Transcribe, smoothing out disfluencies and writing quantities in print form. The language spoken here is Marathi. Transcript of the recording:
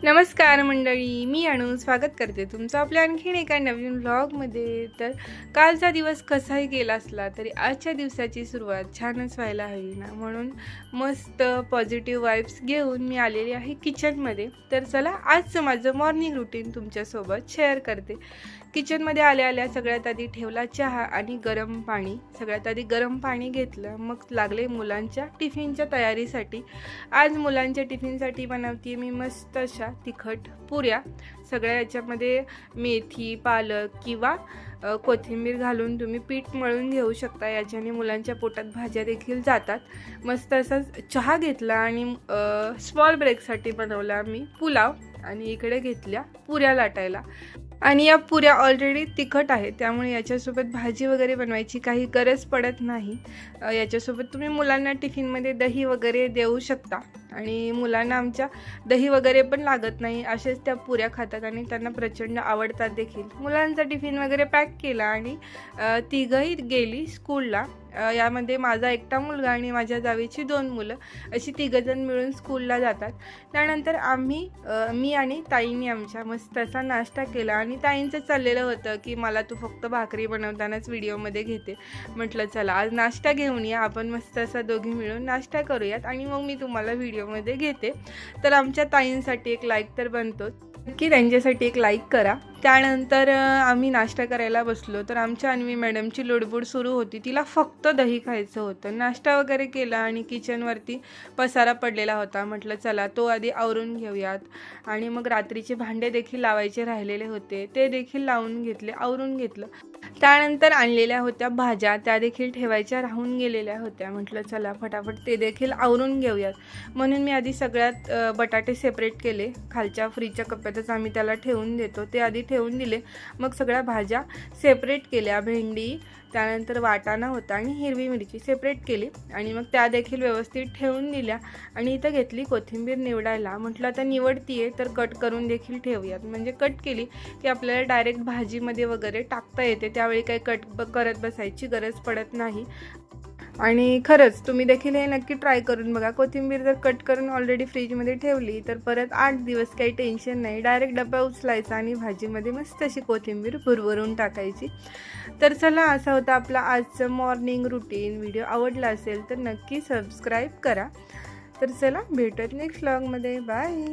नमस्कार मंडळी, मी अनु स्वागत करते तुमचं आपल्या आणखीन एका नवीन व्लॉगमध्ये। तर कालचा दिवस कसाही गेला असला तरी आजच्या दिवसाची सुरुवात छानच व्हायला हवी ना, म्हणून मस्त पॉझिटिव्ह वाइब्स घेऊन मी आलेली आहे किचनमध्ये। तर चला आजचं माझं मॉर्निंग रुटीन तुमच्यासोबत शेअर करते। किचनमध्ये आल्या सगळ्यात आधी ठेवला चहा आणि गरम पाणी। सगळ्यात आधी गरम पाणी घेतलं, मग लागले मुलांच्या टिफिनच्या तयारीसाठी। आज मुलांच्या टिफिनसाठी बनवते मी मस्त अशा तिखट पुऱ्या। सगळ्या याच्यामध्ये मेथी, पालक किंवा कोथिंबीर घालून तुम्ही पीठ मळून घेऊ शकता। याच्याने मुलांच्या पोटात भाज्या देखील जातात। मस्त असा चहा घेतला आणि स्मॉल ब्रेकसाठी बनवला मी पुलाव आणि इकडे घेतल्या पुऱ्या लाटायला। आणि या पुऱ्या ऑलरेडी तिखट आहेत, त्यामुळे याच्यासोबत भाजी वगैरे बनवायची काही गरज पडत नाही। याच्यासोबत तुम्ही मुलांना टिफिनमध्ये दही वगैरे देऊ शकता आणि मुलांना आमच्या दही वगैरे पण लागत नाही, असेच त्या पुऱ्या खातात आणि त्यांना प्रचंड आवडतात देखील। मुलांचा टिफिन वगैरे पॅक केला आणि तिघंही गेली स्कूलला। यामध्ये माझा एकटा मुलगा आणि माझ्या जावेची 2 मुलं, अशी तिघंजण मिळून स्कूलला जातात। त्यानंतर मी आणि ताईंनी आमच्या मस्त असा नाश्ता केला आणि ताईंचं चाललेलं होतं की मला तू फक्त भाकरी बनवतानाच व्हिडिओमध्ये घेते। म्हटलं चला आज नाश्ता घेऊन या, आपण मस्त असा दोघी मिळून नाश्ता करूयात आणि मग मी तुम्हाला व्हिडिओमध्ये घेते। तर आमच्या ताईंसाठी एक लाईक तर बनतोच, की त्यांच्यासाठी एक लाईक करा। त्यानंतर आम्ही नाश्ता करायला बसलो तर आमच्या अन्वी मॅडमची लुडबुड सुरू होती। तिला फक्त दही खायचं होतं। नाश्ता वगैरे केला आणि किचनवरती पसारा पडलेला होता। म्हटलं चला तो आधी आवरून घेऊयात आणि मग रात्रीचे भांडे देखील लावायचे राहिलेले होते, ते देखील लावून घेतले, आवरून घेतलं। त्यानंतर आणलेल्या होत्या भाज्या, त्या देखील ठेवायच्या राहून गेलेल्या होत्या। म्हटलं चला फटाफट ते देखील आवरून घेऊयात, म्हणून मी आधी सगळ्यात बटाटे सेपरेट केले। खालच्या फ्रीजच्या कप्प्यातच आम्ही त्याला ठेवून देतो, ते आधी ठेवून दिले। मग सगळ्या भाज्या सेपरेट केल्या, भेंडी, त्यानंतर वाटाणा होता आणि हिरवी मिरची सेपरेट केली आणि मग त्या देखील व्यवस्थित ठेवून दिल्या। आणि इथं घेतली कोथिंबीर निवडायला। म्हटलं आता निवडतीये तर कट करून देखील ठेवूयात, म्हणजे कट केली की आपल्याला डायरेक्ट भाजीमध्ये वगैरे टाकता येते, त्यावेळी काही कट करत बसायची गरज पडत नाही। आणि खरंच तुम्ही देखील हे नक्की ट्राय करून बघा। कोथिंबीर जर कट करून ऑलरेडी फ्रीजमध्ये ठेवली तर परत 8 दिवस काही टेन्शन नाही, डायरेक्ट डबा उचलायचा आणि भाजीमध्ये मस्त अशी कोथिंबीर भरभरून टाकायची। तर चला असा होता आपला आजचं मॉर्निंग रुटीन। व्हिडिओ आवडला असेल तर नक्की सबस्क्राईब करा। तर चला भेटूयात नेक्स्ट व्लॉगमध्ये, बाय।